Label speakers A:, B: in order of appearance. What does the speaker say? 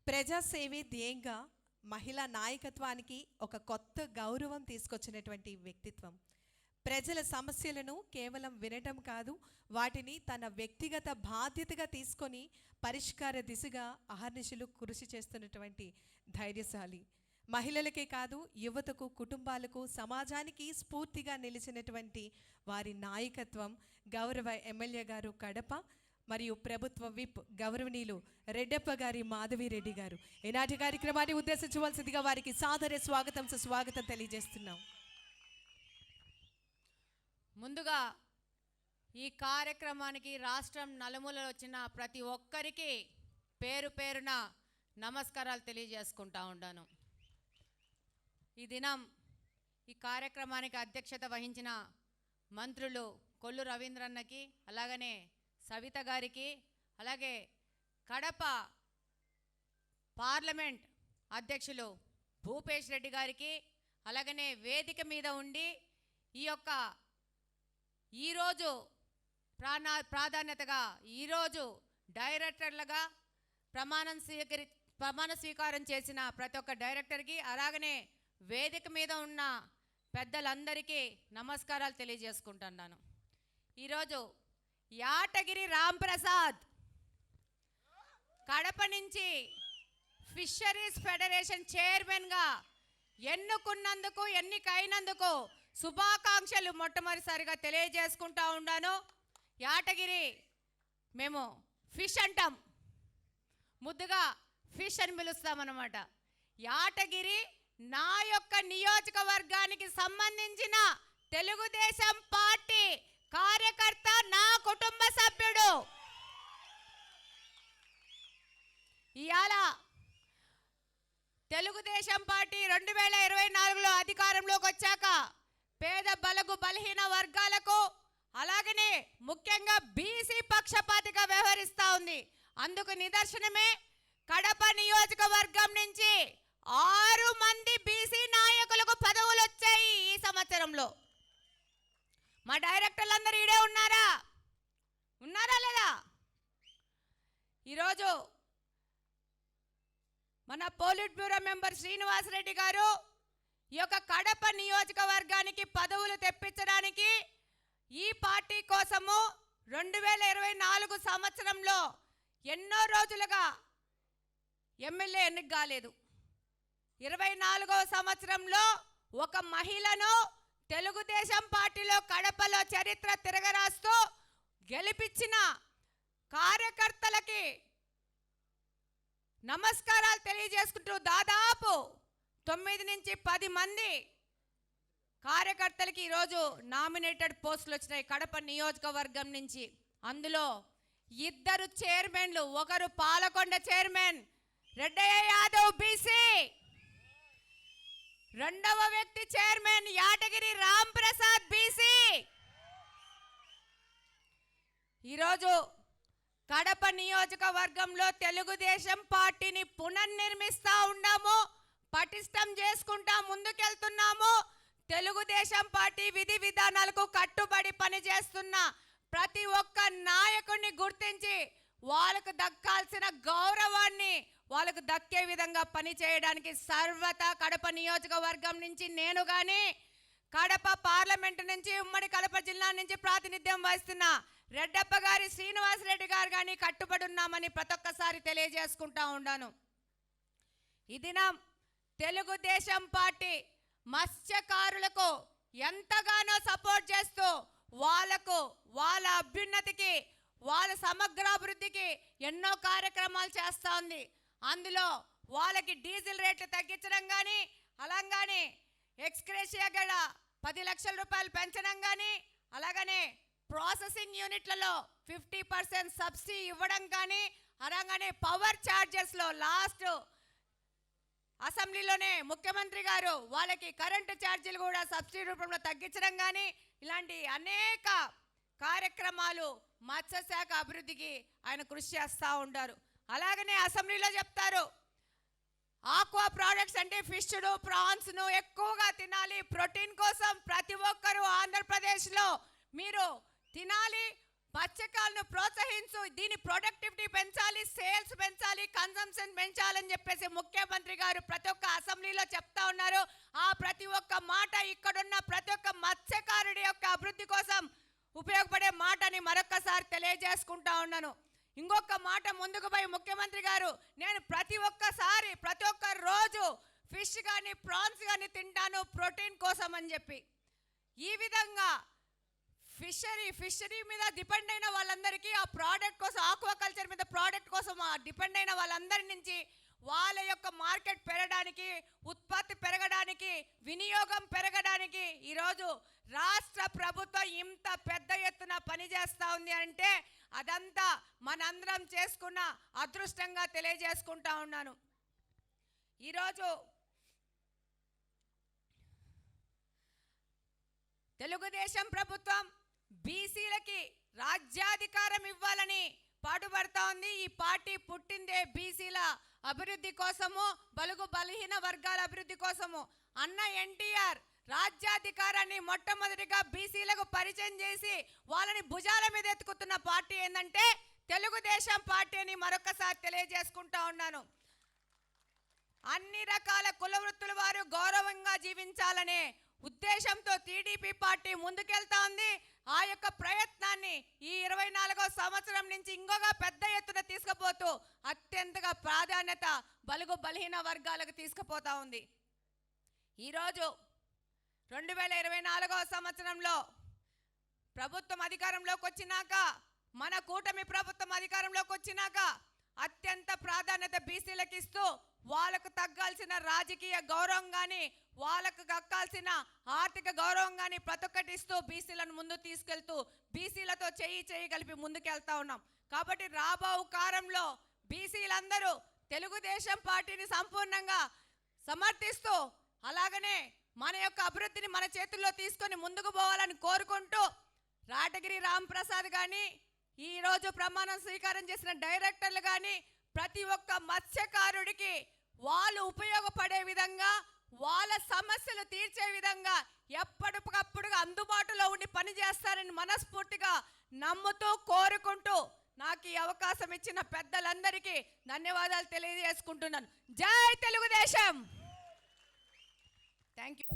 A: ప్రజాసేవే ధ్యేయంగా మహిళా నాయకత్వానికి ఒక కొత్త గౌరవం తీసుకొచ్చినటువంటి వ్యక్తిత్వం. ప్రజల సమస్యలను కేవలం వినటం కాదు, వాటిని తన వ్యక్తిగత బాధ్యతగా తీసుకొని పరిష్కార దిశగా అహర్నిశలు కృషి చేస్తున్నటువంటి ధైర్యశాలి. మహిళలకే కాదు, యువతకు, కుటుంబాలకు, సమాజానికి స్ఫూర్తిగా నిలిచినటువంటి వారి నాయకత్వం గౌరవ ఎమ్మెల్యే గారు కడప మరియు ప్రభుత్వ విప్ గౌరవనీయులు రెడ్డప్ప గారి మాధవిరెడ్డి గారు. ఈనాటి కార్యక్రమాన్ని ఉద్దేశించవలసిందిగా వారికి సాదర స్వాగతం సుస్వాగతం తెలియజేస్తున్నాం.
B: ముందుగా ఈ కార్యక్రమానికి రాష్ట్రం నలుమూలలో వచ్చిన ప్రతి ఒక్కరికి పేరు పేరున నమస్కారాలు తెలియజేసుకుంటా ఉన్నాను. ఈ దినం ఈ కార్యక్రమానికి అధ్యక్షత వహించిన మంత్రులు కొల్లు రవీంద్రన్నకి, అలాగనే సవిత గారికి, అలాగే కడప పార్లమెంట్ అధ్యక్షులు భూపేష్ రెడ్డి గారికి, అలాగనే వేదిక మీద ఉండి ఈ యొక్క ఈరోజు ప్రాధాన్యతగా ఈరోజు డైరెక్టర్లుగా ప్రమాణ స్వీకారం చేసిన ప్రతి ఒక్క డైరెక్టర్కి, అలాగనే వేదిక మీద ఉన్న పెద్దలందరికీ నమస్కారాలు తెలియజేసుకుంటున్నాను. ఈరోజు యాటగిరి రాంప్రసాద్ కడప నుంచి ఫిషరీస్ ఫెడరేషన్ చైర్మన్గా ఎన్నికైనందుకు శుభాకాంక్షలు మొట్టమొదటిసారిగా తెలియజేసుకుంటా ఉన్నాను. యాటగిరి మేము ఫిష్ అంటాం, ముద్దుగా ఫిష్ అని పిలుస్తామన్నమాట. యాటగిరి నా యొక్క నియోజకవర్గానికి సంబంధించిన తెలుగుదేశం పార్టీ కార్యకర్త, నా కుటుంబ సభ్యుడు. ఇవాళ తెలుగుదేశం పార్టీ 2024లో అధికారంలోకి వచ్చాక పేద బలగు బలహీన వర్గాలకు, అలాగనే ముఖ్యంగా బీసీ పక్షపాతిగా వ్యవహరిస్తూ ఉంది. అందుకు నిదర్శనమే కడప నియోజకవర్గం నుంచి 6 మంది బీసీ నాయకులకు పదవులు వచ్చాయి ఈ సంవత్సరంలో. మా డైరెక్టర్లందరూ ఈడే ఉన్నారా లేదా? ఈరోజు మన పోలిట్ బ్యూరో మెంబర్ శ్రీనివాసరెడ్డి గారు ఈ యొక్క కడప నియోజకవర్గానికి పదవులు తెప్పించడానికి ఈ పార్టీ కోసము 2024 సంవత్సరంలో ఎన్నో రోజులుగా ఎమ్మెల్యే ఎన్నిక కాలేదు. 24వ సంవత్సరంలో ఒక మహిళను తెలుగుదేశం పార్టీలో కడపలో చరిత్ర తిరగరాస్తూ గెలిపించిన కార్యకర్తలకి నమస్కారాలు తెలియజేసుకుంటూ దాదాపు 9 నుంచి 10 మంది కార్యకర్తలకి ఈరోజు నామినేటెడ్ పోస్టులు వచ్చినాయి కడప నియోజకవర్గం నుంచి. అందులో 2 చైర్మన్లు, ఒకరు పాలకొండ చైర్మన్ రెడ్డయ్య యాదవ్ బీసీ, రెండవ వ్యక్తి చైర్మన్ యాటగిరి రాంప్రసాద్ బీసీ. ఈరోజు కడప నియోజకవర్గంలో తెలుగుదేశం పార్టీని పునర్నిర్మిస్తా ఉన్నాము, పటిష్టం చేసుకుంటా ముందుకెళ్తున్నాము. తెలుగుదేశం పార్టీ విధి విధానాలకు కట్టుబడి పనిచేస్తున్న ప్రతి ఒక్క నాయకుడిని గుర్తించి వాళ్ళకు దక్కాల్సిన గౌరవాన్ని వాళ్ళకు దక్కే విధంగా పనిచేయడానికి సర్వతా కడప నియోజకవర్గం నుంచి నేను కానీ, కడప పార్లమెంటు నుంచి, ఉమ్మడి కడప జిల్లా నుంచి ప్రాతినిధ్యం వహిస్తున్న రెడ్డప్ప గారి శ్రీనివాసరెడ్డి గారు కానీ కట్టుబడి ఉన్నామని ప్రతి ఒక్కసారి తెలియజేసుకుంటా ఉన్నాను. ఈ దినం తెలుగుదేశం పార్టీ మత్స్యకారులకు ఎంతగానో సపోర్ట్ చేస్తూ వాళ్ళకు, వాళ్ళ అభ్యున్నతికి, వాళ్ళ సమగ్రాభివృద్ధికి ఎన్నో కార్యక్రమాలు చేస్తూ ఉంది. అందులో వాళ్ళకి డీజిల్ రేట్లు తగ్గించడం కానీ, అలాగానే ఎక్స్గ్రేషియా కూడా 10 లక్షల రూపాయలు పెంచడం కానీ, అలాగనే ప్రాసెసింగ్ యూనిట్లలో 50% సబ్సిడీ ఇవ్వడం కానీ, అలాగనే పవర్ ఛార్జెస్లో లాస్ట్ అసెంబ్లీలోనే ముఖ్యమంత్రి గారు వాళ్ళకి కరెంటు ఛార్జీలు కూడా సబ్సిడీ రూపంలో తగ్గించడం కానీ, ఇలాంటి అనేక కార్యక్రమాలు మత్స్యశాఖ అభివృద్ధికి ఆయన కృషి చేస్తూ ఉంటారు. అలాగనే అసెంబ్లీలో చెప్తారు, ఆక్వా ప్రోడక్ట్స్ అంటే ఫిష్ను, ప్రాన్స్ను ఎక్కువగా తినాలి, ప్రోటీన్ కోసం ప్రతి ఒక్కరూ ఆంధ్రప్రదేశ్లో మీరు తినాలి, మత్స్యకారులను ప్రోత్సహించు, దీని ప్రొడక్టివిటీ పెంచాలి, సేల్స్ పెంచాలి, కన్సంప్షన్ పెంచాలని చెప్పేసి ముఖ్యమంత్రి గారు ప్రతి ఒక్క అసెంబ్లీలో చెప్తా ఉన్నారు. ఆ ప్రతి ఒక్క మాట ఇక్కడున్న ప్రతి ఒక్క మత్స్యకారుడి యొక్క అభివృద్ధి కోసం ఉపయోగపడే మాటని మరొక్కసారి తెలియజేసుకుంటా ఉన్నాను. ఇంకొక మాట ముందుకు పోయి ముఖ్యమంత్రి గారు, నేను ప్రతి ఒక్క రోజు ఫిష్ కానీ ప్రాన్స్ కానీ తింటాను ప్రోటీన్ కోసం అని చెప్పి, ఈ విధంగా ఫిషరీ మీద డిపెండ్ అయిన వాళ్ళందరికీ ఆ ప్రోడక్ట్ కోసం, ఆక్వాకల్చర్ మీద ప్రోడక్ట్ కోసం డిపెండ్ అయిన వాళ్ళందరి నుంచి వాళ్ళ యొక్క మార్కెట్ పెరగడానికి, ఉత్పత్తి పెరగడానికి, వినియోగం పెరగడానికి ఈరోజు రాష్ట్ర ప్రభుత్వం ఇంత పెద్ద ఎత్తున పనిచేస్తూ ఉంది అంటే అదంతా మనందరం చేసుకున్న అదృష్టంగా తెలియజేసుకుంటా ఉన్నాను. ఈరోజు తెలుగుదేశం ప్రభుత్వం బీసీలకి రాజ్యాధికారం ఇవ్వాలని పాటుపడతా ఉంది. ఈ పార్టీ పుట్టిందే బీసీల అభివృద్ధి కోసము, బలుగు బలహీన వర్గాల అభివృద్ధి కోసము. అన్న ఎన్టీఆర్ రాజ్యాధికారాన్ని మొట్టమొదటిగా బీసీలకు పరిచయం చేసి వాళ్ళని భుజాల మీద ఎత్తుకుతున్న పార్టీ ఏంటంటే తెలుగుదేశం పార్టీ అని మరొకసారి తెలియజేసుకుంటా ఉన్నాను. అన్ని రకాల కుల వృత్తుల వారు గౌరవంగా జీవించాలనే ఉద్దేశంతో టీడీపీ పార్టీ ముందుకెళ్తా ఉంది. ఆ యొక్క ప్రయత్నాన్ని ఈ 24వ సంవత్సరం నుంచి ఇంకొక పెద్ద ఎత్తున తీసుకుపోతూ అత్యంతగా ప్రాధాన్యత బలుగు బలహీన వర్గాలకు తీసుకుపోతా ఉంది. ఈరోజు 2024వ సంవత్సరంలో ప్రభుత్వం అధికారంలోకి వచ్చినాక, మన కూటమి ప్రభుత్వం అధికారంలోకి వచ్చినాక అత్యంత ప్రాధాన్యత బీసీలకు ఇస్తూ వాళ్ళకు తగ్గాల్సిన రాజకీయ గౌరవం కానీ, వాళ్ళకు దక్కాల్సిన ఆర్థిక గౌరవం కానీ ప్రతి ఒక్కటి ఇస్తూ బీసీలను ముందు తీసుకెళ్తూ బీసీలతో చేయి కలిపి ముందుకెళ్తా ఉన్నాం. కాబట్టి రాబో కాలంలో బీసీలందరూ తెలుగుదేశం పార్టీని సంపూర్ణంగా సమర్థిస్తూ, అలాగనే మన యొక్క అభివృద్ధిని మన చేతుల్లో తీసుకొని ముందుకు పోవాలని కోరుకుంటూ, రాటగిరి రాంప్రసాద్ కానీ, ఈరోజు ప్రమాణం స్వీకారం చేసిన డైరెక్టర్లు కానీ ప్రతి ఒక్క మత్స్యకారుడికి వాళ్ళు ఉపయోగపడే విధంగా, వాళ్ళ సమస్యలు తీర్చే విధంగా ఎప్పటికప్పుడు అందుబాటులో ఉండి పనిచేస్తారని మనస్ఫూర్తిగా నమ్ముతూ కోరుకుంటూ నాకు ఈ అవకాశం ఇచ్చిన పెద్దలందరికీ ధన్యవాదాలు తెలియజేసుకుంటున్నాను. జై తెలుగుదేశం. Thank you.